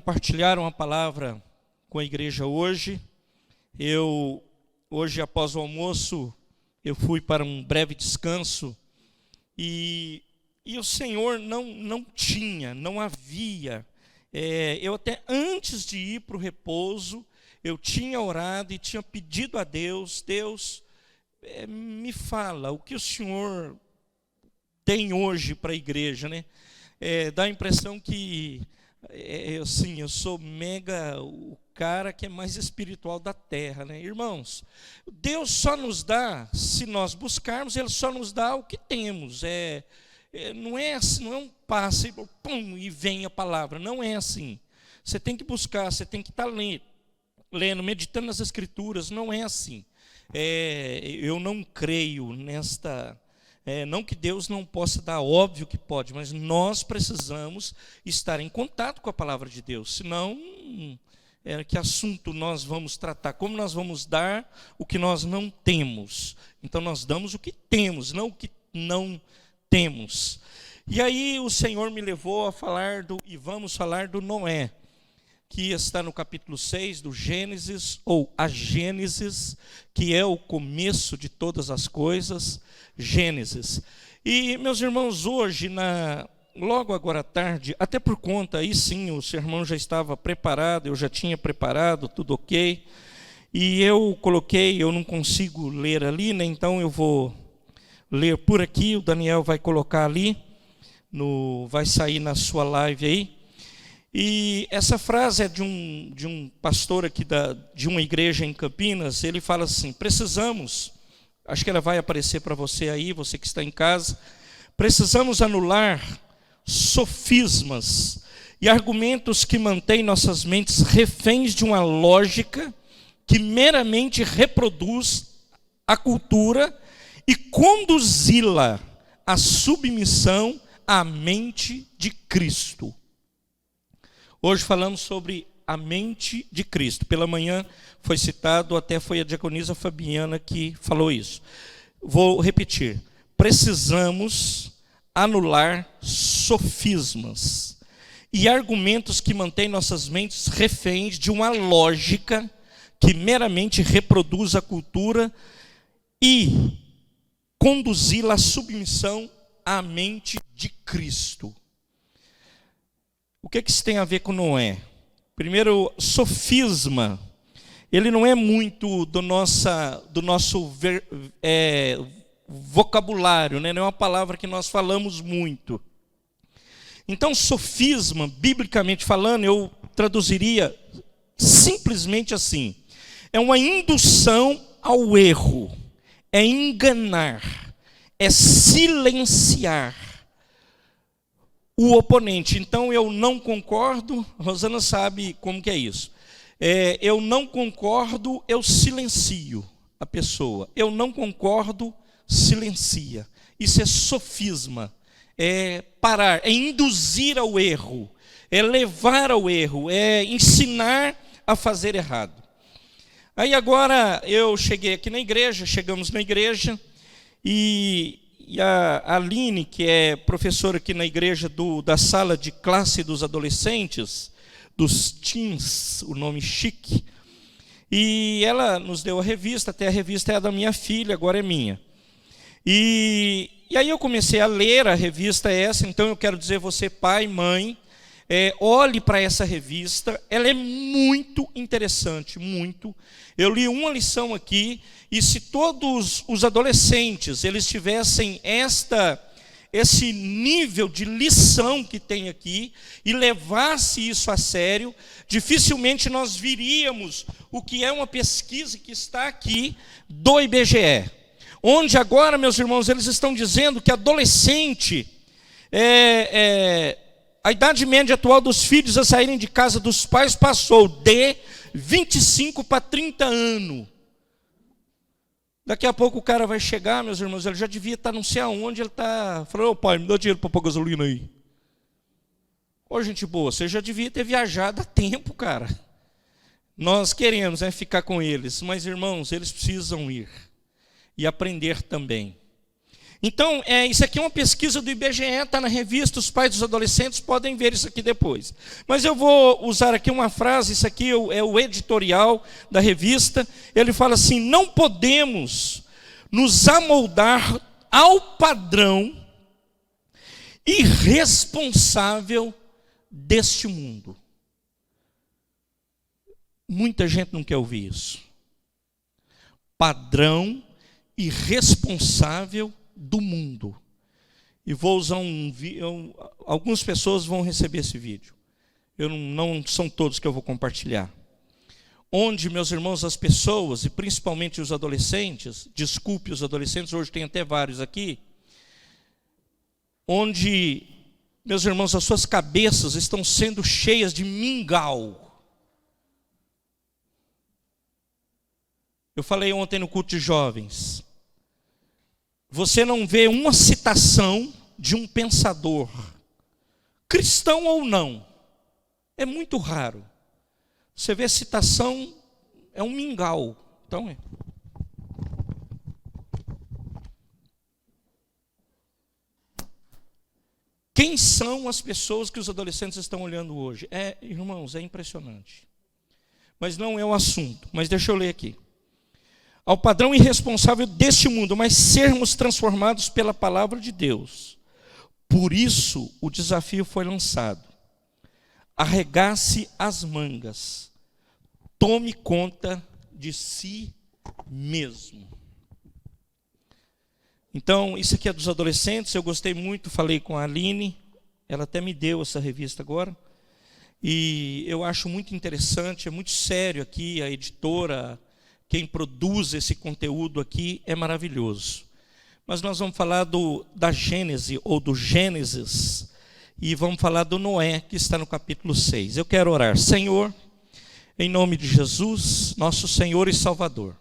compartilhar uma palavra com a igreja hoje. Hoje, após o almoço, eu fui para um breve descanso e o Senhor não havia. Eu até antes de ir para o repouso, eu tinha orado e tinha pedido a Deus, me fala o que o Senhor tem hoje para a igreja, né? Dá a impressão que eu sou mega o cara que é mais espiritual da terra, né? Irmãos, Deus só nos dá, se nós buscarmos, Ele só nos dá o que temos. Não é assim, não é um passe, pum, e vem a palavra. Não é assim. Você tem que buscar, você tem que estar lendo, meditando nas Escrituras. Não é assim. Eu não creio nesta. Não que Deus não possa dar, óbvio que pode, mas nós precisamos estar em contato com a palavra de Deus. Senão, que assunto nós vamos tratar? Como nós vamos dar o que nós não temos? Então nós damos o que temos, não o que não temos. E aí o Senhor me levou a falar vamos falar do Noé, que está no capítulo 6 do Gênesis, ou a Gênesis, que é o começo de todas as coisas, Gênesis. E, meus irmãos, hoje, logo agora à tarde, até por conta, aí sim, o sermão já estava preparado, eu já tinha preparado, tudo ok, e eu não consigo ler ali, né? Então eu vou ler por aqui, o Daniel vai colocar ali, vai sair na sua live aí. E essa frase é de um pastor aqui de uma igreja em Campinas. Ele fala assim: precisamos, acho que ela vai aparecer para você aí, você que está em casa, precisamos anular sofismas e argumentos que mantêm nossas mentes reféns de uma lógica que meramente reproduz a cultura e conduzi-la à submissão à mente de Cristo. Hoje falamos sobre a mente de Cristo. Pela manhã foi citado, até foi a diaconisa Fabiana que falou isso. Vou repetir. Precisamos anular sofismas e argumentos que mantêm nossas mentes reféns de uma lógica que meramente reproduz a cultura e conduzi-la à submissão à mente de Cristo. O que isso tem a ver com Noé? Primeiro, sofisma. Ele não é muito do nosso vocabulário, né? Não é uma palavra que nós falamos muito. Então, sofisma, biblicamente falando, eu traduziria simplesmente assim: é uma indução ao erro, é enganar, é silenciar o oponente. Então eu não concordo, Rosana sabe como que é isso. Eu não concordo, eu silencio a pessoa. Eu não concordo, silencia. Isso é sofisma, é parar, é induzir ao erro, é levar ao erro, é ensinar a fazer errado. Aí agora eu chegamos na igreja e a Aline, que é professora aqui na igreja da sala de classe dos adolescentes, dos teens, o nome chique, e ela nos deu a revista, até a revista é a da minha filha, agora é minha. E aí eu comecei a ler a revista essa, então eu quero dizer, você pai, mãe, olhe para essa revista, ela é muito interessante, muito. Eu li uma lição aqui, e se todos os adolescentes eles tivessem esse nível de lição que tem aqui, e levasse isso a sério, dificilmente nós viríamos o que é uma pesquisa que está aqui do IBGE, onde agora, meus irmãos, eles estão dizendo que adolescente, a idade média atual dos filhos a saírem de casa dos pais passou de 25 para 30 anos. Daqui a pouco o cara vai chegar, meus irmãos, ele já devia estar não sei aonde, ele está falando: ô pai, me dá dinheiro para pôr gasolina aí. Ô gente boa, você já devia ter viajado há tempo, cara. Nós queremos ficar com eles, mas irmãos, eles precisam ir e aprender também. Então, isso aqui é uma pesquisa do IBGE, está na revista, os pais dos adolescentes podem ver isso aqui depois. Mas eu vou usar aqui uma frase, isso aqui é o editorial da revista. Ele fala assim: não podemos nos amoldar ao padrão irresponsável deste mundo. Muita gente não quer ouvir isso. Padrão irresponsável do mundo. E vou usar algumas pessoas vão receber esse vídeo. Não são todos que eu vou compartilhar. Onde, meus irmãos, as pessoas, e principalmente os adolescentes, desculpe os adolescentes, hoje tem até vários aqui, onde, meus irmãos, as suas cabeças estão sendo cheias de mingau. Eu falei ontem no culto de jovens, você não vê uma citação de um pensador, cristão ou não, é muito raro. Você vê citação, é um mingau. Então Quem são as pessoas que os adolescentes estão olhando hoje? Irmãos, é impressionante. Mas não é o assunto. Mas deixa eu ler aqui. Ao padrão irresponsável deste mundo, mas sermos transformados pela palavra de Deus. Por isso o desafio foi lançado. Arregace as mangas. Tome conta de si mesmo. Então, isso aqui é dos adolescentes, eu gostei muito, falei com a Aline, ela até me deu essa revista agora, e eu acho muito interessante, é muito sério aqui, a editora, quem produz esse conteúdo aqui é maravilhoso. Mas nós vamos falar da Gênese, ou do Gênesis, e vamos falar do Noé, que está no capítulo 6. Eu quero orar. Senhor, em nome de Jesus, nosso Senhor e Salvador,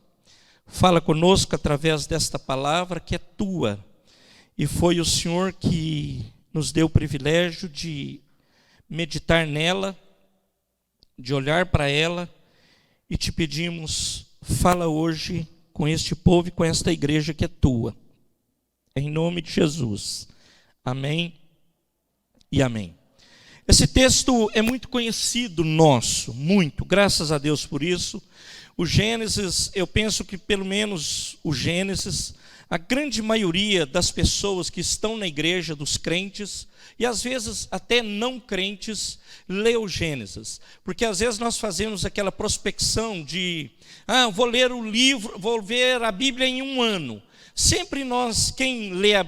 fala conosco através desta palavra que é tua, e foi o Senhor que nos deu o privilégio de meditar nela, de olhar para ela, e te pedimos, fala hoje com este povo e com esta igreja que é tua, em nome de Jesus, amém e amém. Esse texto é muito conhecido nosso, muito, graças a Deus por isso. O Gênesis, eu penso que pelo menos o Gênesis, a grande maioria das pessoas que estão na igreja, dos crentes, e às vezes até não crentes, lê o Gênesis. Porque às vezes nós fazemos aquela prospecção de, vou ler o livro, vou ver a Bíblia em um ano. Sempre nós, quem lê a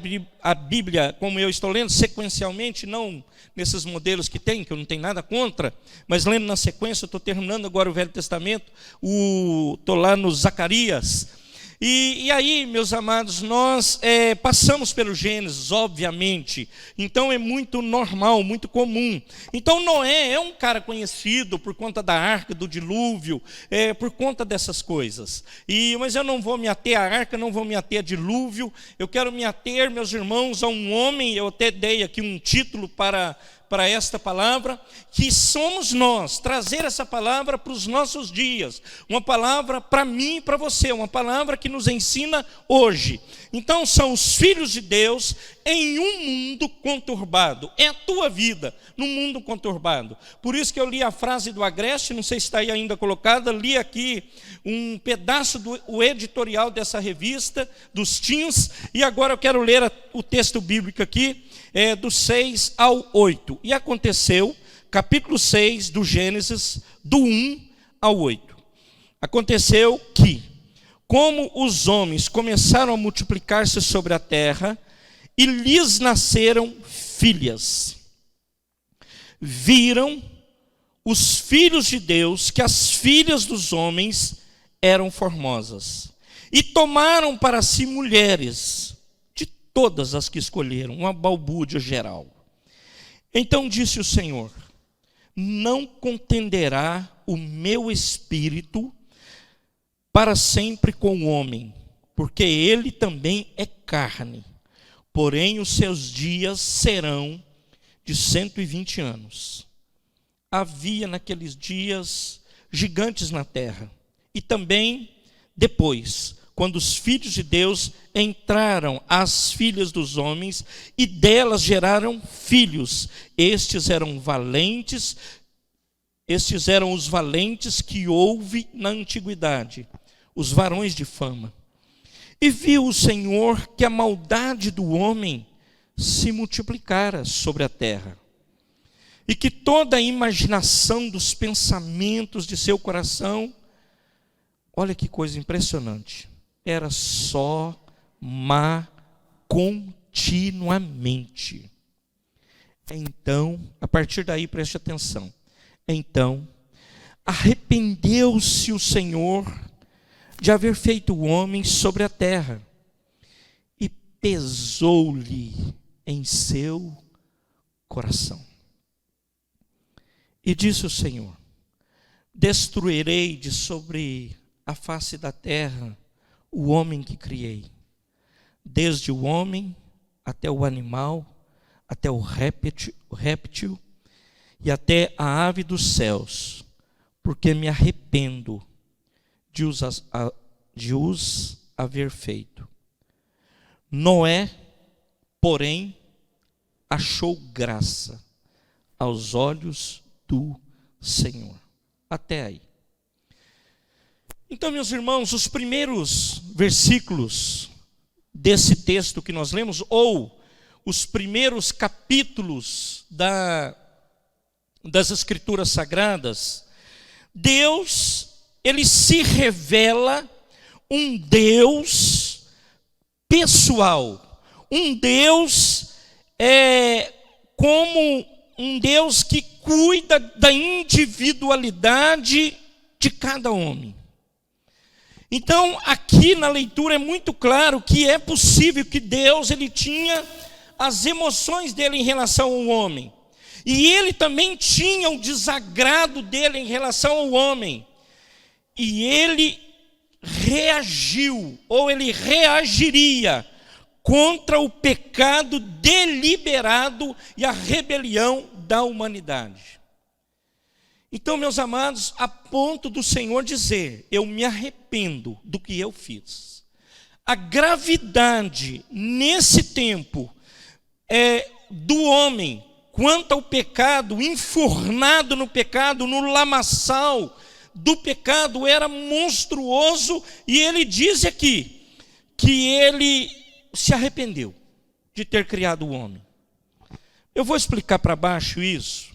Bíblia, como eu estou lendo, sequencialmente, não nesses modelos que tem, que eu não tenho nada contra, mas lendo na sequência, eu estou terminando agora o Velho Testamento, estou lá no Zacarias. E aí, meus amados, nós passamos pelo Gênesis, obviamente. Então é muito normal, muito comum. Então Noé é um cara conhecido por conta da arca, do dilúvio, por conta dessas coisas. Mas eu não vou me ater à arca, não vou me ater a dilúvio. Eu quero me ater, meus irmãos, a um homem. Eu até dei aqui um título para esta palavra, que somos nós, trazer essa palavra para os nossos dias, uma palavra para mim e para você, uma palavra que nos ensina hoje. Então são os filhos de Deus em um mundo conturbado, é a tua vida num mundo conturbado. Por isso que eu li a frase do Agreste, não sei se está aí ainda colocada, li aqui um pedaço do editorial dessa revista, dos teens, e agora eu quero ler o texto bíblico aqui, do 6 ao 8. E aconteceu, capítulo 6 do Gênesis, do 1 ao 8. Aconteceu que, como os homens começaram a multiplicar-se sobre a terra, e lhes nasceram filhas, viram os filhos de Deus que as filhas dos homens eram formosas, e tomaram para si mulheres, todas as que escolheram, uma balbúrdia geral. Então disse o Senhor: não contenderá o meu espírito para sempre com o homem, porque ele também é carne, porém os seus dias serão de 120 anos. Havia naqueles dias gigantes na terra, e também depois, quando os filhos de Deus entraram às filhas dos homens e delas geraram filhos. Estes eram os valentes que houve na antiguidade, os varões de fama. E viu o Senhor que a maldade do homem se multiplicara sobre a terra, e que toda a imaginação dos pensamentos de seu coração, olha que coisa impressionante, era só má continuamente. Então, a partir daí, preste atenção. Então, arrependeu-se o Senhor de haver feito o homem sobre a terra, e pesou-lhe em seu coração. E disse o Senhor: destruirei de sobre a face da terra o homem que criei, desde o homem até o animal, até o réptil e até a ave dos céus, porque me arrependo de os haver feito. Noé, porém, achou graça aos olhos do Senhor. Até aí. Então, meus irmãos, os primeiros versículos desse texto que nós lemos, ou os primeiros capítulos das Escrituras Sagradas, Deus, ele se revela um Deus pessoal, um Deus como um Deus que cuida da individualidade de cada homem. Então, aqui na leitura é muito claro que é possível que Deus, ele tinha as emoções dele em relação ao homem. E ele também tinha o desagrado dele em relação ao homem. E ele reagiu, ou ele reagiria contra o pecado deliberado e a rebelião da humanidade. Então, meus amados, a ponto do Senhor dizer: eu me arrependo do que eu fiz. A gravidade nesse tempo do homem quanto ao pecado, enfurnado no pecado, no lamaçal do pecado, era monstruoso. E ele diz aqui que ele se arrependeu de ter criado o homem. Eu vou explicar para baixo isso.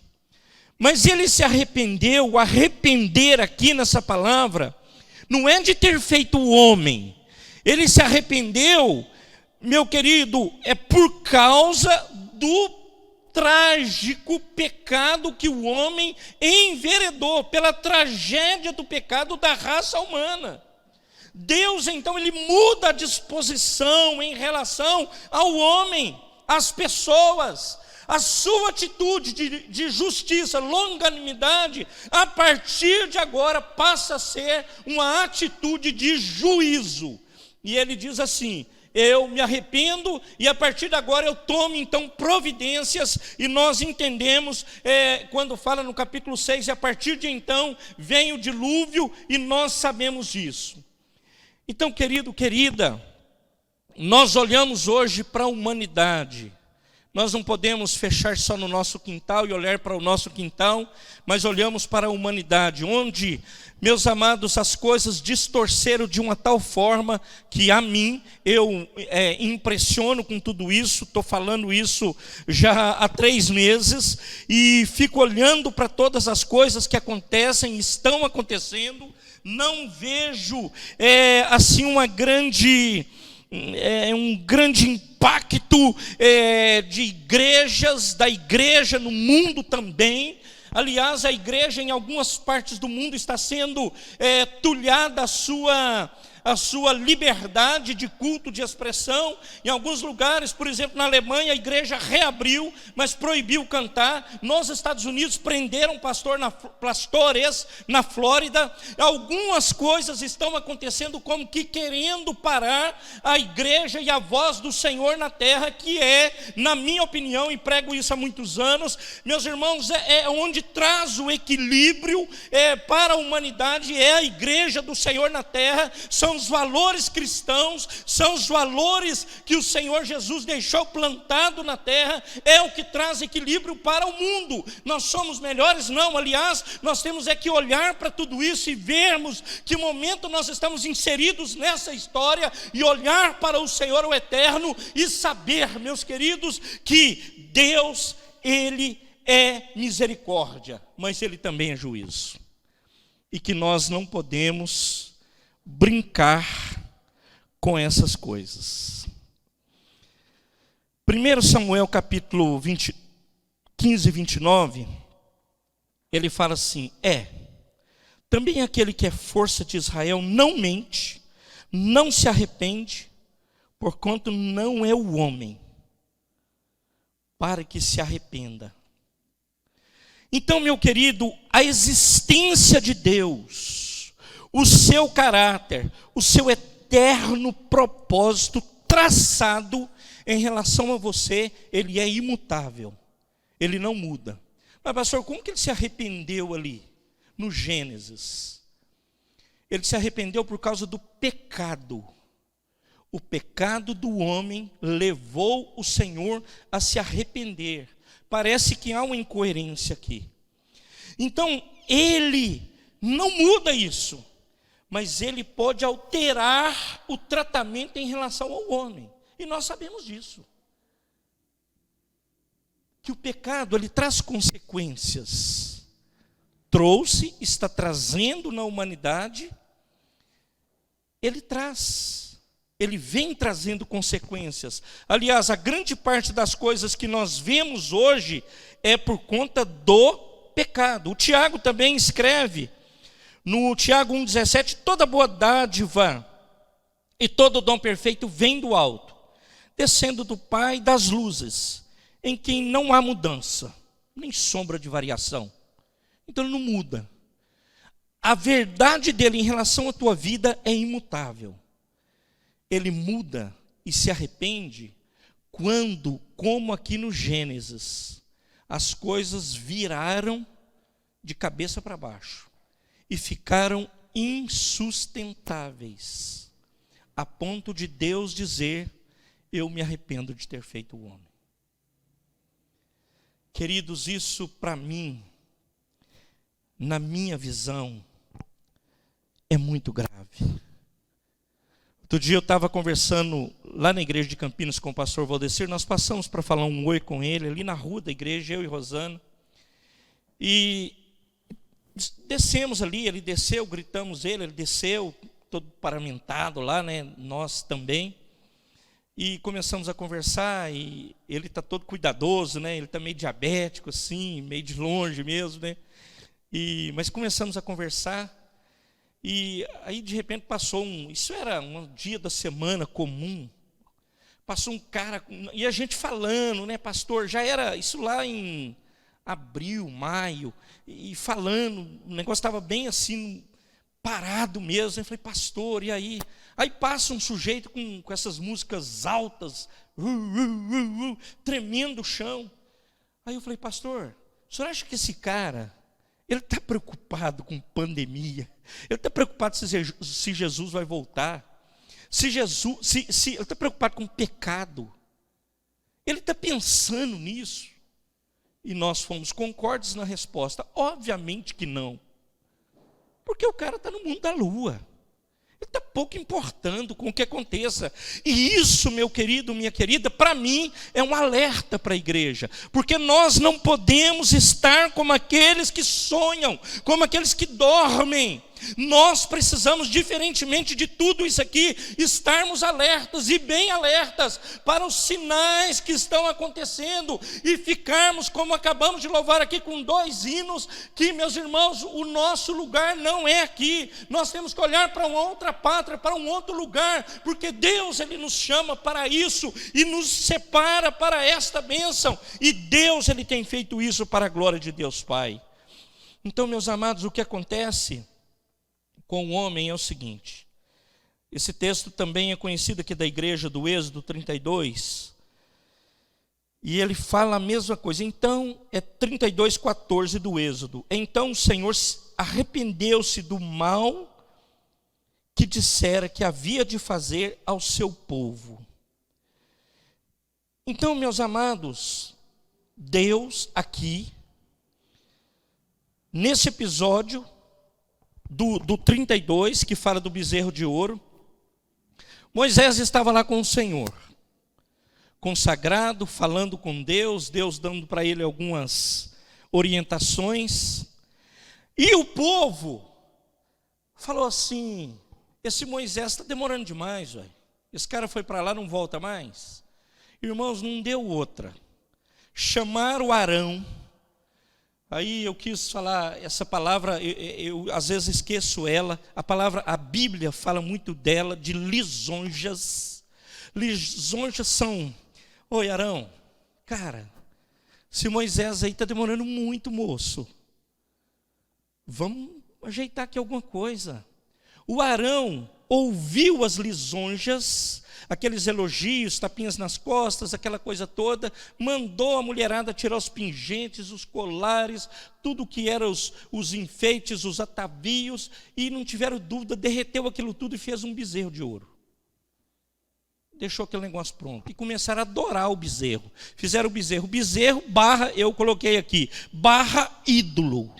Mas ele se arrependeu. O arrepender aqui nessa palavra não é de ter feito o homem. Ele se arrependeu, meu querido, é por causa do trágico pecado que o homem enveredou, pela tragédia do pecado da raça humana. Deus, então, ele muda a disposição em relação ao homem, às pessoas. A sua atitude de justiça, longanimidade, a partir de agora passa a ser uma atitude de juízo. E ele diz assim: eu me arrependo e a partir de agora eu tomo então providências. E nós entendemos, quando fala no capítulo 6, e a partir de então vem o dilúvio, e nós sabemos disso. Então, querido, querida, nós olhamos hoje para a humanidade. Nós não podemos fechar só no nosso quintal e olhar para o nosso quintal, mas olhamos para a humanidade, onde, meus amados, as coisas distorceram de uma tal forma que a mim, eu impressiono com tudo isso. Estou falando isso já há 3 meses, e fico olhando para todas as coisas que acontecem, estão acontecendo. Não vejo assim um grande impacto de igrejas, da igreja no mundo também. Aliás, a igreja em algumas partes do mundo está sendo tulhada a sua liberdade de culto, de expressão. Em alguns lugares, por exemplo, na Alemanha, a igreja reabriu, mas proibiu cantar. Nos Estados Unidos, prenderam pastores na Flórida. Algumas coisas estão acontecendo como que querendo parar a igreja e a voz do Senhor na terra, que na minha opinião, e prego isso há muitos anos, meus irmãos, onde traz o equilíbrio para a humanidade, é a igreja do Senhor na terra. São são os valores cristãos, são os valores que o Senhor Jesus deixou plantado na terra, é o que traz equilíbrio para o mundo. Nós somos melhores? Não, aliás, nós temos que olhar para tudo isso e vermos que momento nós estamos inseridos nessa história e olhar para o Senhor, o Eterno, e saber, meus queridos, que Deus, Ele é misericórdia, mas Ele também é juízo. E que nós não podemos brincar com essas coisas. 1 Samuel capítulo 15 e 29, ele fala assim: também aquele que é força de Israel não mente, não se arrepende, porquanto não é o homem, para que se arrependa. Então, meu querido, a existência de Deus, o seu caráter, o seu eterno propósito traçado em relação a você, ele é imutável, ele não muda. Mas, pastor, como que ele se arrependeu ali, no Gênesis? Ele se arrependeu por causa do pecado. O pecado do homem levou o Senhor a se arrepender. Parece que há uma incoerência aqui. Então, ele não muda isso, mas ele pode alterar o tratamento em relação ao homem. E nós sabemos disso. Que o pecado, ele traz consequências. Trouxe, está trazendo na humanidade, ele vem trazendo consequências. Aliás, a grande parte das coisas que nós vemos hoje é por conta do pecado. O Tiago também escreve, no Tiago 1,17, toda boa dádiva e todo dom perfeito vem do alto, descendo do Pai das luzes, em quem não há mudança, nem sombra de variação. Então ele não muda. A verdade dele em relação à tua vida é imutável. Ele muda e se arrepende quando, como aqui no Gênesis, as coisas viraram de cabeça para baixo e ficaram insustentáveis, a ponto de Deus dizer: eu me arrependo de ter feito o homem. Queridos, isso para mim, na minha visão, é muito grave. Outro dia eu estava conversando lá na igreja de Campinas com o pastor Valdecir, nós passamos para falar um oi com ele, ali na rua da igreja, eu e Rosana, e descemos ali, ele desceu, gritamos ele desceu, todo paramentado lá, né, nós também, e começamos a conversar, e ele está todo cuidadoso, né, ele está meio diabético assim, meio de longe mesmo, né, mas começamos a conversar. E aí de repente passou isso era um dia da semana comum, passou um cara, e a gente falando, né, pastor, já era isso lá em abril, maio, e falando, o negócio estava bem assim, parado mesmo. Eu falei: pastor, e aí? Aí passa um sujeito com essas músicas altas, tremendo o chão. Aí eu falei: pastor, o senhor acha que esse cara, ele está preocupado com pandemia? Ele está preocupado se Jesus vai voltar? Se ele está preocupado com pecado? Ele está pensando nisso? E nós fomos concordes na resposta: obviamente que não. Porque o cara está no mundo da lua. Ele está pouco importando com o que aconteça. E isso, meu querido, minha querida, para mim é um alerta para a igreja. Porque nós não podemos estar como aqueles que sonham, como aqueles que dormem. Nós precisamos, diferentemente de tudo isso aqui, estarmos alertas e bem alertas para os sinais que estão acontecendo e ficarmos, como acabamos de louvar aqui com 2 hinos, que, meus irmãos, o nosso lugar não é aqui. Nós temos que olhar para uma outra pátria, para um outro lugar, porque Deus, Ele nos chama para isso e nos separa para esta bênção, e Deus, Ele tem feito isso para a glória de Deus Pai. Então, meus amados, o que acontece com o homem é o seguinte, esse texto também é conhecido aqui da igreja do Êxodo 32, e ele fala a mesma coisa. Então, é 32:14 do Êxodo. Então o Senhor arrependeu-se do mal que dissera que havia de fazer ao seu povo. Então, meus amados, Deus aqui, nesse episódio do 32, que fala do bezerro de ouro, Moisés estava lá com o Senhor, consagrado, falando com Deus, Deus dando para ele algumas orientações, e o povo falou assim: esse Moisés está demorando demais, véio. Esse cara foi para lá, não volta mais. Irmãos, não deu outra. Chamaram Arão. Aí eu quis falar essa palavra, eu às vezes esqueço ela. A Bíblia fala muito dela, de lisonjas. Lisonjas são: oi, Arão, cara, esse Moisés aí está demorando muito, moço. Vamos ajeitar aqui alguma coisa. O Arão ouviu as lisonjas, aqueles elogios, tapinhas nas costas, aquela coisa toda, mandou a mulherada tirar os pingentes, os colares, tudo que eram os enfeites, os atavios, e não tiveram dúvida, derreteu aquilo tudo e fez um bezerro de ouro. Deixou aquele negócio pronto. E começaram a adorar o bezerro. Fizeram o bezerro. Bezerro barra, eu coloquei aqui, barra ídolo.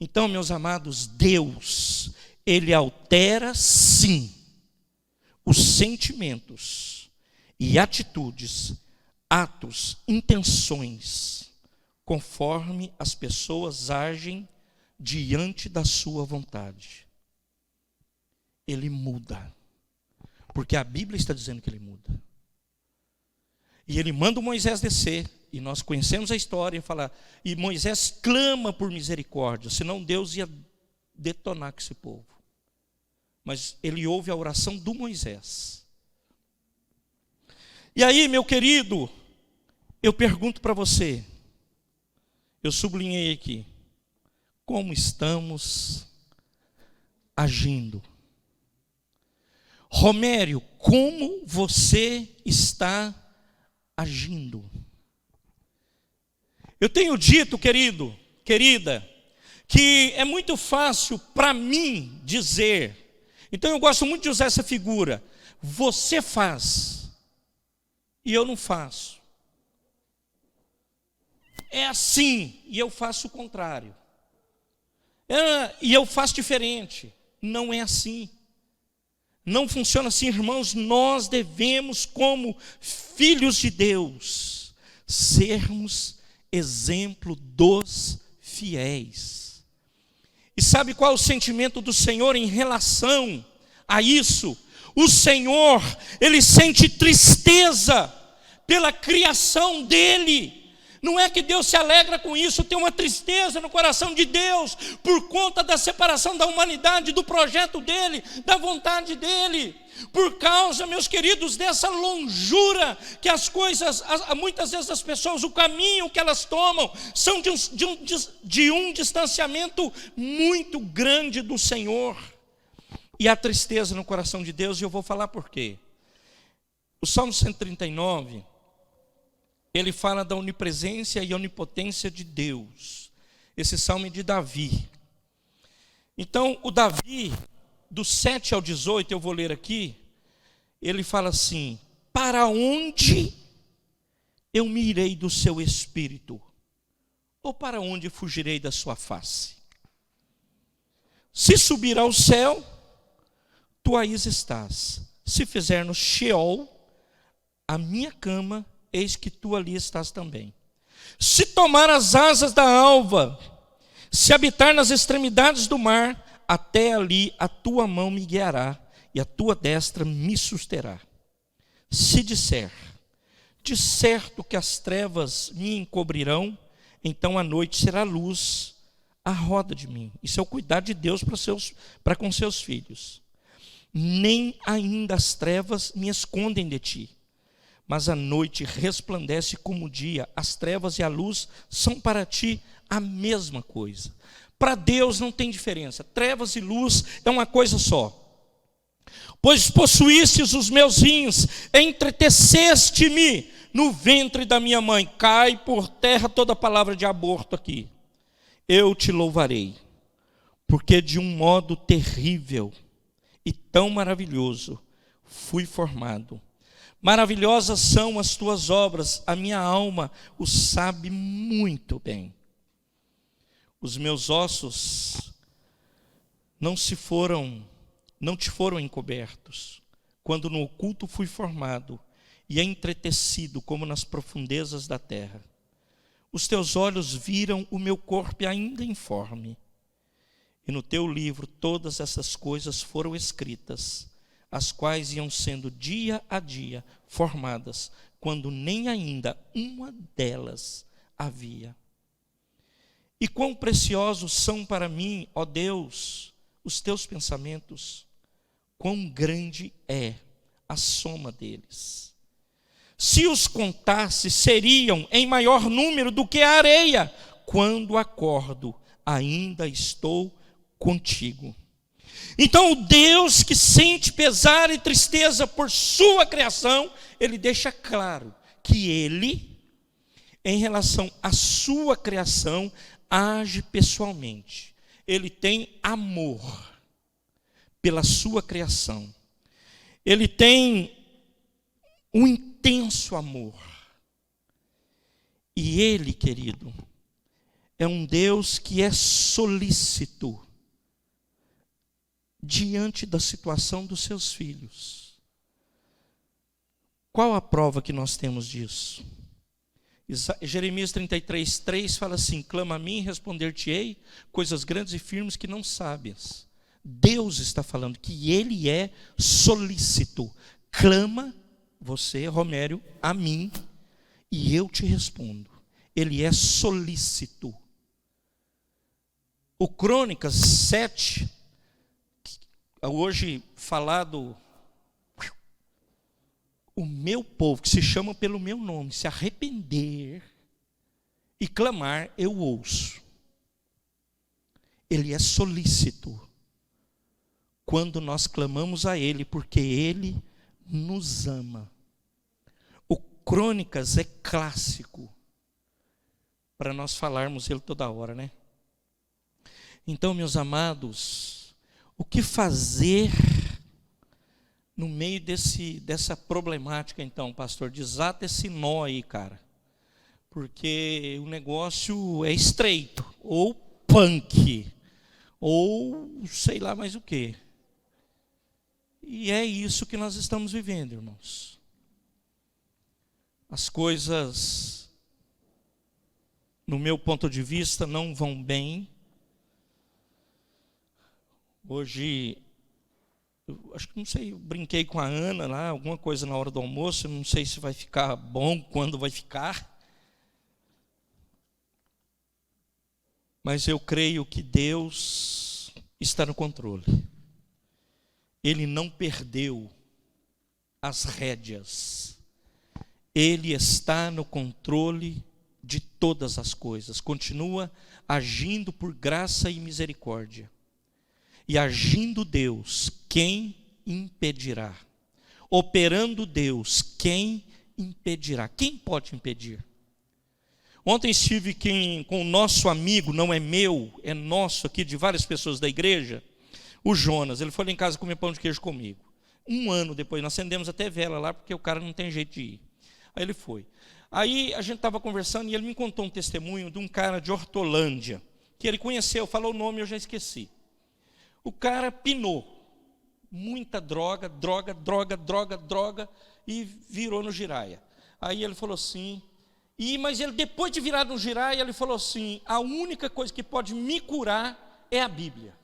Então, meus amados, Deus, Ele altera sim os sentimentos e atitudes, atos, intenções, conforme as pessoas agem diante da sua vontade. Ele muda, porque a Bíblia está dizendo que ele muda. E ele manda o Moisés descer, e nós conhecemos a história, e fala, e Moisés clama por misericórdia, senão Deus ia detonar com esse povo. Mas ele ouve a oração do Moisés. E aí, meu querido, eu pergunto para você, eu sublinhei aqui, como estamos agindo? Romério, como você está agindo? Eu tenho dito, querido, querida, que é muito fácil para mim dizer, então eu gosto muito de usar essa figura, você faz e eu não faço. É assim e eu faço o contrário. E eu faço diferente. Não é assim. Não funciona assim, irmãos. Nós devemos, como filhos de Deus, sermos exemplo dos fiéis. E sabe qual é o sentimento do Senhor em relação a isso? O Senhor, Ele sente tristeza pela criação dEle. Não é que Deus se alegra com isso, tem uma tristeza no coração de Deus, por conta da separação da humanidade, do projeto dEle, da vontade dEle. Por causa, meus queridos, dessa longura que as coisas, muitas vezes as pessoas, o caminho que elas tomam, são de um distanciamento muito grande do Senhor. E há tristeza no coração de Deus, e eu vou falar por quê. O Salmo 139, ele fala da onipresença e onipotência de Deus. Esse salmo é de Davi. Então, o Davi, do 7 ao 18, eu vou ler aqui, ele fala assim: para onde eu me irei do seu espírito? Ou para onde fugirei da sua face? Se subir ao céu, tu aí estás. Se fizer no Sheol, a minha cama, eis que tu ali estás também. Se tomar as asas da alva, se habitar nas extremidades do mar, até ali a tua mão me guiará, e a tua destra me susterá. Se disser, de certo que as trevas me encobrirão, então a noite será luz à roda de mim. Isso é o cuidado de Deus para com seus filhos. Nem ainda as trevas me escondem de ti, mas a noite resplandece como o dia. As trevas e a luz são para ti a mesma coisa. Para Deus não tem diferença. Trevas e luz é uma coisa só. Pois possuístes os meus rins, entreteceste-me no ventre da minha mãe. Cai por terra toda palavra de aborto aqui. Eu te louvarei. porque de um modo terrível e tão maravilhoso fui formado. Maravilhosas são as tuas obras, a minha alma o sabe muito bem. Os meus ossos não te foram encobertos, quando no oculto fui formado e entretecido como nas profundezas da terra. Os teus olhos viram o meu corpo ainda informe, e no teu livro todas essas coisas foram escritas, as quais iam sendo dia a dia formadas, quando nem ainda uma delas havia. E quão preciosos são para mim, ó Deus, os teus pensamentos, quão grande é a soma deles. Se os contasse, seriam em maior número do que a areia. Quando acordo, ainda estou contigo. Então, o Deus que sente pesar e tristeza por sua criação, ele deixa claro que ele, em relação à sua criação, age pessoalmente. Ele tem amor pela sua criação. Ele tem um intenso amor. E ele, querido, é um Deus que é solícito diante da situação dos seus filhos. Qual a prova que nós temos disso? Jeremias 33:3 fala assim: clama a mim e responder-te-ei coisas grandes e firmes que não sabes. Deus está falando que ele é solícito. Clama você, Romério, a mim e eu te respondo. Ele é solícito. O Crônicas 7, hoje falado, o meu povo, que se chama pelo meu nome, se arrepender e clamar, eu ouço. Ele é solícito quando nós clamamos a ele, porque ele nos ama. O Crônicas é clássico para nós falarmos ele toda hora, né? Então, meus amados, o que fazer no meio dessa problemática, então, pastor? Desata esse nó aí, cara. Porque o negócio é estreito, ou punk, ou sei lá mais o quê. E é isso que nós estamos vivendo, irmãos. As coisas, no meu ponto de vista, não vão bem. Hoje, acho que não sei, eu brinquei com a Ana lá, alguma coisa na hora do almoço, não sei se vai ficar bom, quando vai ficar. Mas eu creio que Deus está no controle. Ele não perdeu as rédeas. Ele está no controle de todas as coisas. Continua agindo por graça e misericórdia. E agindo Deus, quem impedirá? Operando Deus, quem impedirá? Quem pode impedir? Ontem estive com o nosso amigo, não é meu, é nosso aqui, de várias pessoas da igreja, o Jonas. Ele foi lá em casa comer pão de queijo comigo. 1 ano depois, nós acendemos até vela lá, porque o cara não tem jeito de ir. Aí ele foi. Aí a gente estava conversando e ele me contou um testemunho de um cara de Hortolândia, que ele conheceu, falou o nome e eu já esqueci. O cara pinou, muita droga, e virou no giraia. Aí ele falou assim, mas ele, depois de virar no giraia, ele falou assim: a única coisa que pode me curar é a Bíblia.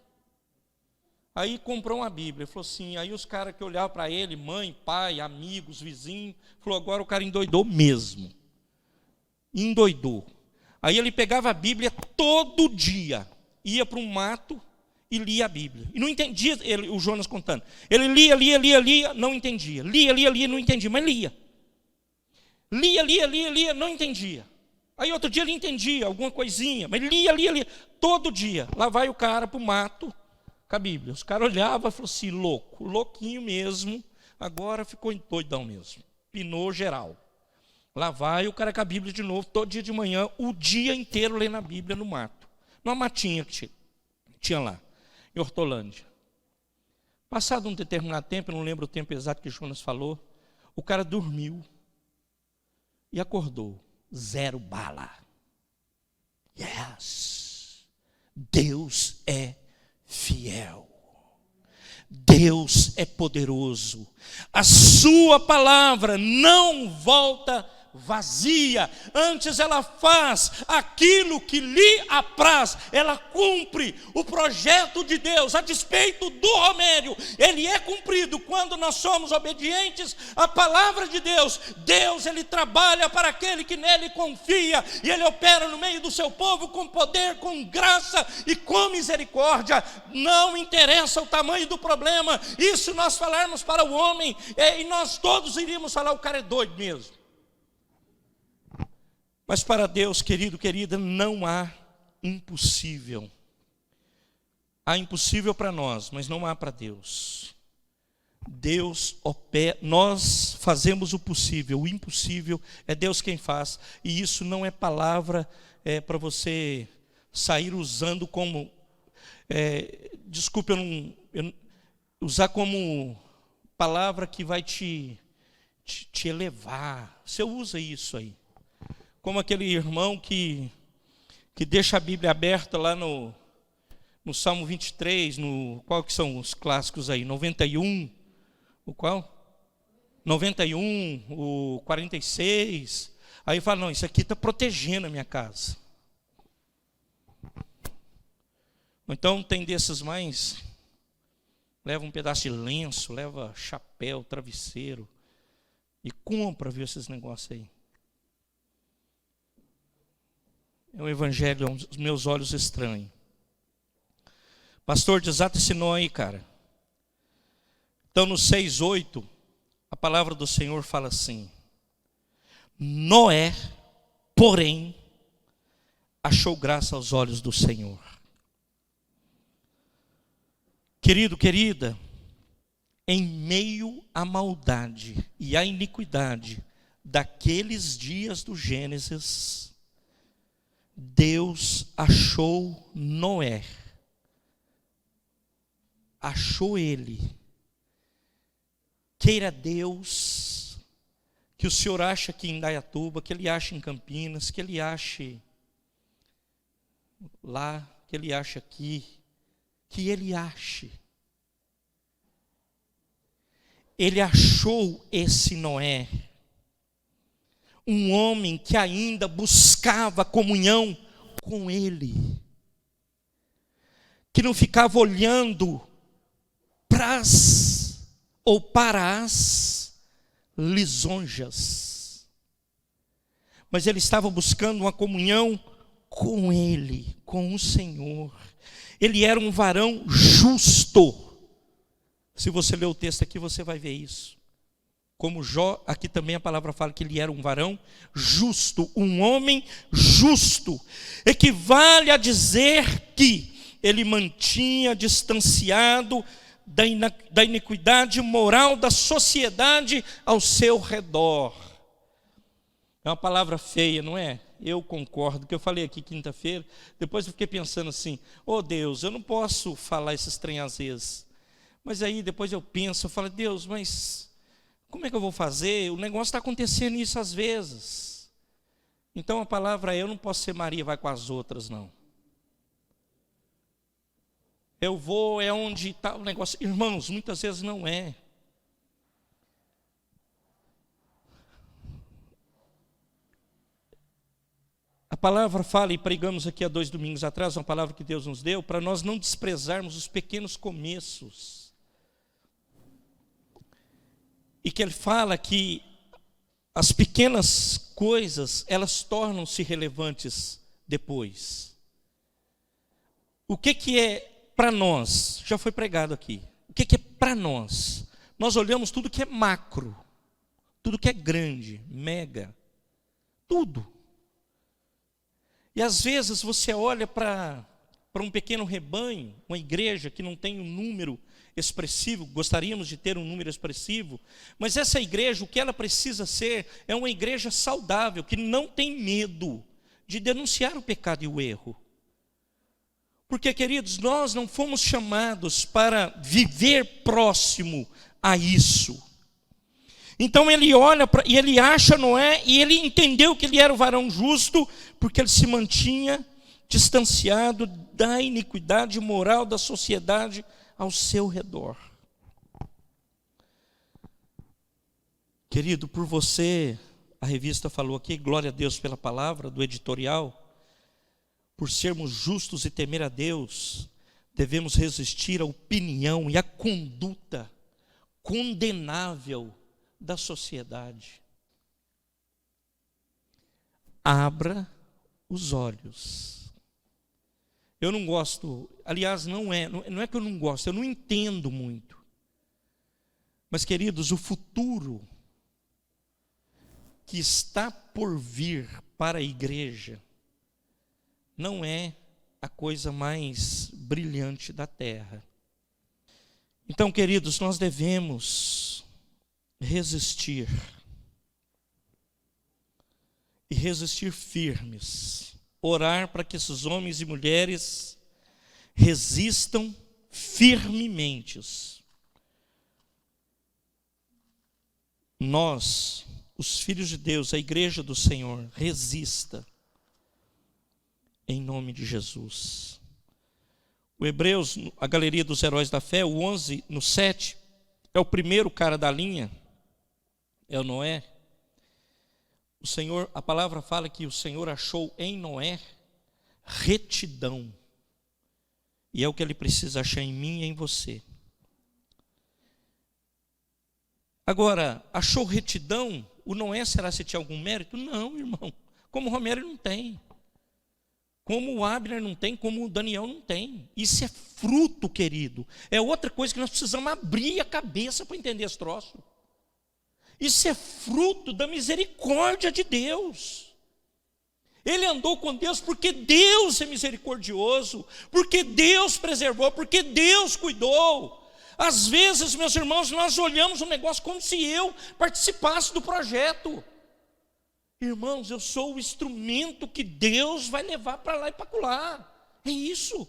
Aí comprou uma Bíblia, falou assim, aí os caras que olhavam para ele, mãe, pai, amigos, vizinhos, falou: agora o cara endoidou mesmo. Endoidou. Aí ele pegava a Bíblia todo dia, ia para um mato e lia a Bíblia. E não entendia, o Jonas contando. Ele lia, não entendia. Lia, não entendia, mas lia. Lia, não entendia. Aí outro dia ele entendia alguma coisinha, mas lia. Todo dia, lá vai o cara para o mato com a Bíblia. Os caras olhavam e falavam assim: louquinho mesmo, agora ficou doidão mesmo. Pinou geral. Lá vai o cara com a Bíblia de novo, todo dia de manhã, o dia inteiro lendo a Bíblia no mato. Numa matinha que tinha lá. em Hortolândia. Passado um determinado tempo, eu não lembro o tempo exato que Jonas falou, o cara dormiu e acordou. 0 bala. Yes! Deus é fiel. Deus é poderoso. A sua palavra não volta vazia, antes ela faz aquilo que lhe apraz, ela cumpre o projeto de Deus. A despeito do Romério, ele é cumprido quando nós somos obedientes à palavra de Deus. Deus, ele trabalha para aquele que nele confia, e ele opera no meio do seu povo com poder, com graça e com misericórdia. Não interessa o tamanho do problema, isso nós falarmos para o homem, e nós todos iríamos falar, o cara é doido mesmo. Mas para Deus, querido, querida, não há impossível. Há impossível para nós, mas não há para Deus. Deus opera, nós fazemos o possível, o impossível é Deus quem faz. E isso não é palavra para você sair usando como, desculpe, usar como palavra que vai te elevar. Você usa isso aí. Como aquele irmão que deixa a Bíblia aberta lá no Salmo 23, qual que são os clássicos aí? 91, o qual? 91, o 46. Aí fala, não, isso aqui está protegendo a minha casa. Ou então tem desses mais, leva um pedaço de lenço, leva chapéu, travesseiro, e compra, viu, esses negócios aí. É um evangelho aos meus olhos estranho. Pastor, desata esse nó aí, cara. Então no 6:8, a palavra do Senhor fala assim: Noé, porém, achou graça aos olhos do Senhor. Querido, querida, em meio à maldade e à iniquidade daqueles dias do Gênesis, Deus achou Noé, achou ele. Queira Deus que o Senhor ache aqui em Indaiatuba, que Ele ache em Campinas, que Ele ache lá, que Ele ache aqui, que Ele ache. Ele achou esse Noé, um homem que ainda buscava comunhão com Ele, que não ficava olhando para as lisonjas, mas ele estava buscando uma comunhão com Ele, com o Senhor. Ele era um varão justo. Se você ler o texto aqui, você vai ver isso. Como Jó, aqui também a palavra fala que ele era um varão justo, um homem justo. Equivale a dizer que ele mantinha distanciado da iniquidade moral da sociedade ao seu redor. É uma palavra feia, não é? Eu concordo, que eu falei aqui quinta-feira, depois eu fiquei pensando assim, oh Deus, eu não posso falar esses trem às vezes. Mas aí depois eu penso, eu falo, Deus, mas como é que eu vou fazer? O negócio está acontecendo isso às vezes. Então a palavra é, eu não posso ser Maria, vai com as outras, não. Eu vou, é onde está o negócio. Irmãos, muitas vezes não é. A palavra fala, e pregamos aqui há 2 domingos atrás, uma palavra que Deus nos deu, para nós não desprezarmos os pequenos começos. E que ele fala que as pequenas coisas, elas tornam-se relevantes depois. O que é para nós? Já foi pregado aqui. O que é para nós? Nós olhamos tudo que é macro, tudo que é grande, mega, tudo. E às vezes você olha para um pequeno rebanho, uma igreja que não tem um número expressivo, gostaríamos de ter um número expressivo, mas essa igreja, o que ela precisa ser, é uma igreja saudável, que não tem medo de denunciar o pecado e o erro. Porque, queridos, nós não fomos chamados para viver próximo a isso. Então ele olha e ele acha Noé, e ele entendeu que ele era o varão justo, porque ele se mantinha distanciado da iniquidade moral da sociedade ao seu redor. Querido, por você, a revista falou aqui, glória a Deus pela palavra do editorial, por sermos justos e temer a Deus, devemos resistir à opinião e à conduta condenável da sociedade. Abra os olhos. Eu não gosto, aliás, não é que eu não gosto, eu não entendo muito. Mas, queridos, o futuro que está por vir para a igreja não é a coisa mais brilhante da terra. Então, queridos, nós devemos resistir. E resistir firmes. Orar para que esses homens e mulheres resistam firmemente. Nós, os filhos de Deus, a igreja do Senhor, resista. Em nome de Jesus. O Hebreus, a galeria dos heróis da fé, o 11, no 7, é o primeiro cara da linha, é o Noé. O Senhor, a palavra fala que o Senhor achou em Noé retidão. E é o que Ele precisa achar em mim e em você. Agora, achou retidão, o Noé será se tinha algum mérito? Não, irmão. Como o Romero não tem. Como o Abner não tem, como o Daniel não tem. Isso é fruto, querido. É outra coisa que nós precisamos abrir a cabeça para entender esse troço. Isso é fruto da misericórdia de Deus. Ele andou com Deus porque Deus é misericordioso, porque Deus preservou, porque Deus cuidou. Às vezes, meus irmãos, nós olhamos o negócio como se eu participasse do projeto. Irmãos, eu sou o instrumento que Deus vai levar para lá e para acolá. É isso.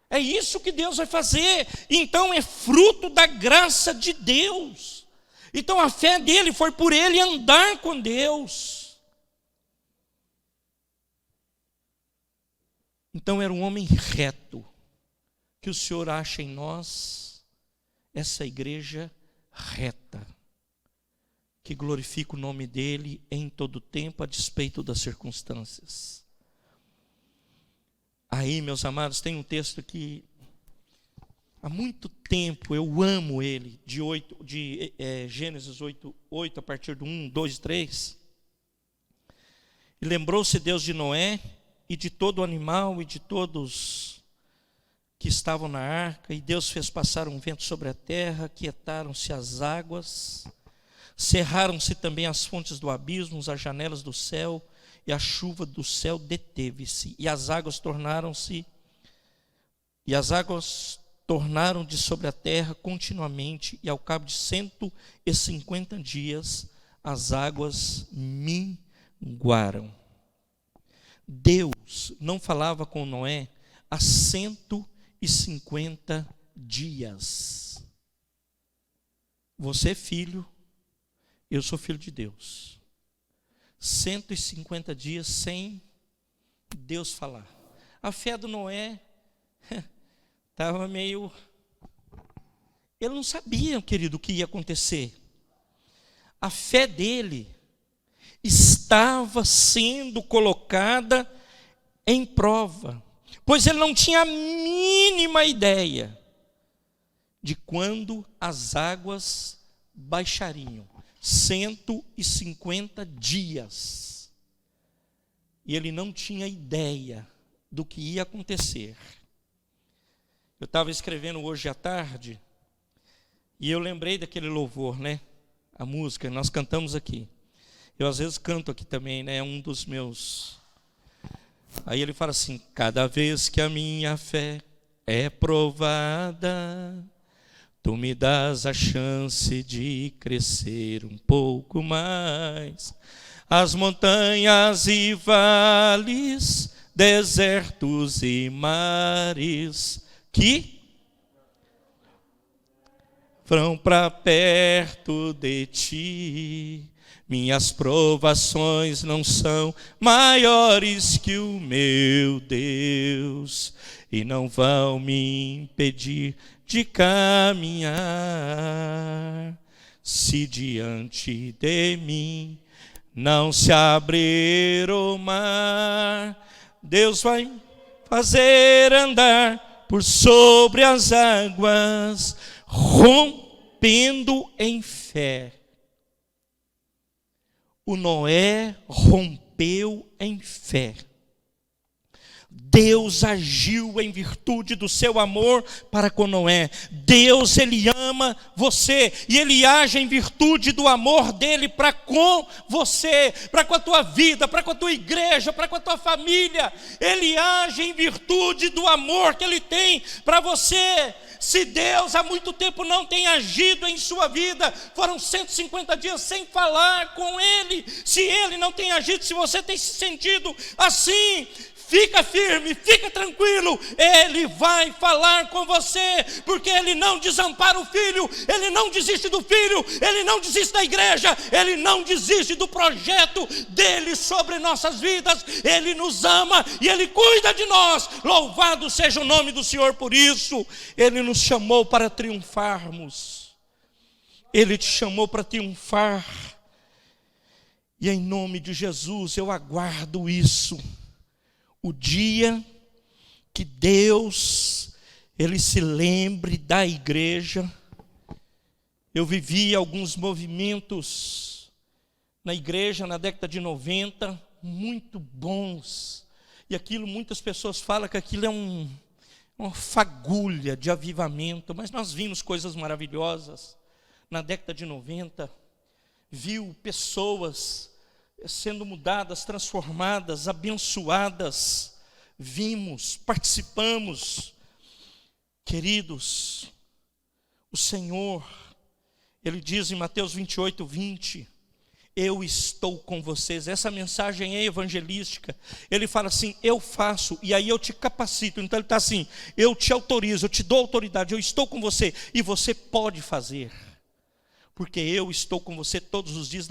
É isso que Deus vai fazer. Então é fruto da graça de Deus. Então a fé dele foi por ele andar com Deus. Então era um homem reto. Que o Senhor acha em nós essa igreja reta. Que glorifica o nome dele em todo tempo, a despeito das circunstâncias. Aí, meus amados, tem um texto que há muito tempo eu amo ele, de Gênesis 8, a partir do 1, 2 e 3. E lembrou-se Deus de Noé e de todo animal e de todos que estavam na arca, e Deus fez passar um vento sobre a terra, quietaram-se as águas, cerraram-se também as fontes do abismo, as janelas do céu, e a chuva do céu deteve-se, e as águas tornaram de sobre a terra continuamente, e ao cabo de 150 dias, as águas minguaram. Deus não falava com Noé há 150 dias. Você é filho, eu sou filho de Deus. 150 dias sem Deus falar. A fé do Noé estava meio... Ele não sabia, querido, o que ia acontecer. A fé dele estava sendo colocada em prova, pois ele não tinha a mínima ideia de quando as águas baixariam. 150 dias. E ele não tinha ideia do que ia acontecer. Eu estava escrevendo hoje à tarde, e eu lembrei daquele louvor, né? A música, nós cantamos aqui. Eu às vezes canto aqui também, né? É um dos meus. Aí ele fala assim: cada vez que a minha fé é provada, tu me dás a chance de crescer um pouco mais. As montanhas e vales desertos e mares que vão para perto de ti. Minhas provações não são maiores que o meu Deus, e não vão me impedir de caminhar. Se diante de mim não se abrir o mar, Deus vai fazer andar por sobre as águas, rompendo em fé. O Noé rompeu em fé. Deus agiu em virtude do seu amor para com Noé. Deus, Ele ama você, e Ele age em virtude do amor dEle para com você, para com a tua vida, para com a tua igreja, para com a tua família. Ele age em virtude do amor que Ele tem para você. Se Deus há muito tempo não tem agido em sua vida, foram 150 dias sem falar com Ele, se Ele não tem agido, se você tem se sentido assim, fica firme, fica tranquilo, Ele vai falar com você, porque Ele não desampara o filho, Ele não desiste do filho, Ele não desiste da igreja, Ele não desiste do projeto dEle sobre nossas vidas. Ele nos ama e Ele cuida de nós. Louvado seja o nome do Senhor por isso. Ele nos chamou para triunfarmos. Ele te chamou para triunfar. E em nome de Jesus eu aguardo isso. O dia que Deus, Ele se lembre da igreja. Eu vivi alguns movimentos na igreja na década de 90, muito bons. E aquilo, muitas pessoas falam que aquilo é uma fagulha de avivamento, mas nós vimos coisas maravilhosas. Na década de 90, viu pessoas sendo mudadas, transformadas, abençoadas. Vimos, participamos. Queridos, o Senhor, Ele diz em Mateus 28, 20, eu estou com vocês. Essa mensagem é evangelística. Ele fala assim, eu faço, e aí eu te capacito. Então ele está assim, eu te autorizo, eu te dou autoridade, eu estou com você, e você pode fazer, porque eu estou com você todos os dias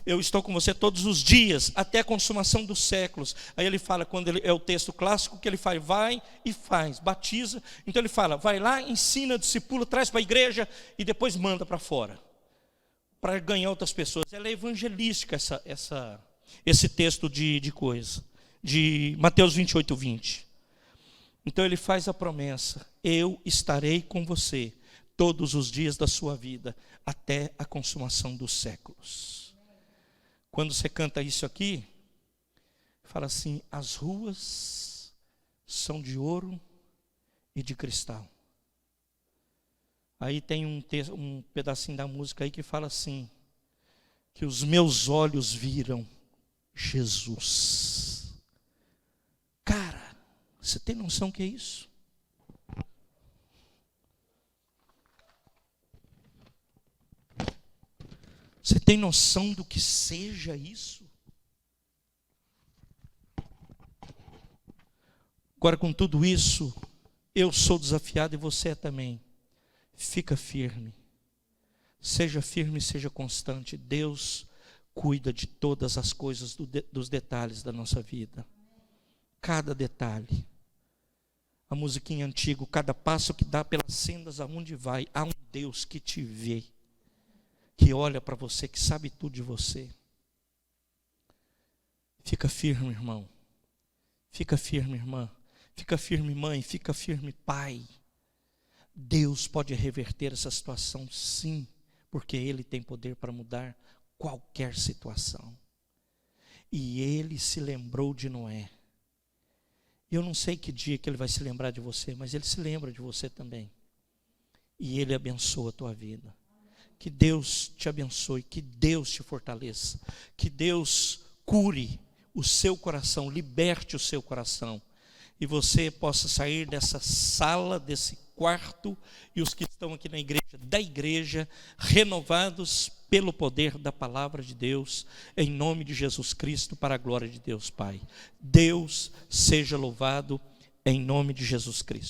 eu estou com você todos os dias, até a consumação dos séculos. Aí ele fala, é o texto clássico, que ele fala, vai e faz, batiza. Então ele fala, vai lá, ensina, discipula, traz para a igreja, e depois manda para fora, para ganhar outras pessoas. Ela é evangelística, esse texto de coisa, de Mateus 28, 20. Então ele faz a promessa, eu estarei com você todos os dias da sua vida, até a consumação dos séculos. Quando você canta isso aqui, fala assim, as ruas são de ouro e de cristal. Aí tem um pedacinho da música aí que fala assim, que os meus olhos viram Jesus. Cara, você tem noção que é isso? Você tem noção do que seja isso? Agora, com tudo isso, eu sou desafiado e você é também. Fica firme. Seja firme, seja constante. Deus cuida de todas as coisas, dos detalhes da nossa vida. Cada detalhe. A musiquinha antiga, cada passo que dá pelas sendas aonde vai, há um Deus que te vê, que olha para você, que sabe tudo de você. Fica firme, irmão. Fica firme, irmã. Fica firme, mãe. Fica firme, pai. Deus pode reverter essa situação, sim, porque Ele tem poder para mudar qualquer situação. E Ele se lembrou de Noé. Eu não sei que dia que Ele vai se lembrar de você, mas Ele se lembra de você também. E Ele abençoa a tua vida. Que Deus te abençoe, que Deus te fortaleça, que Deus cure o seu coração, liberte o seu coração, e você possa sair dessa sala, desse quarto e os que estão aqui na igreja, da igreja, renovados pelo poder da palavra de Deus, em nome de Jesus Cristo, para a glória de Deus Pai. Deus seja louvado em nome de Jesus Cristo.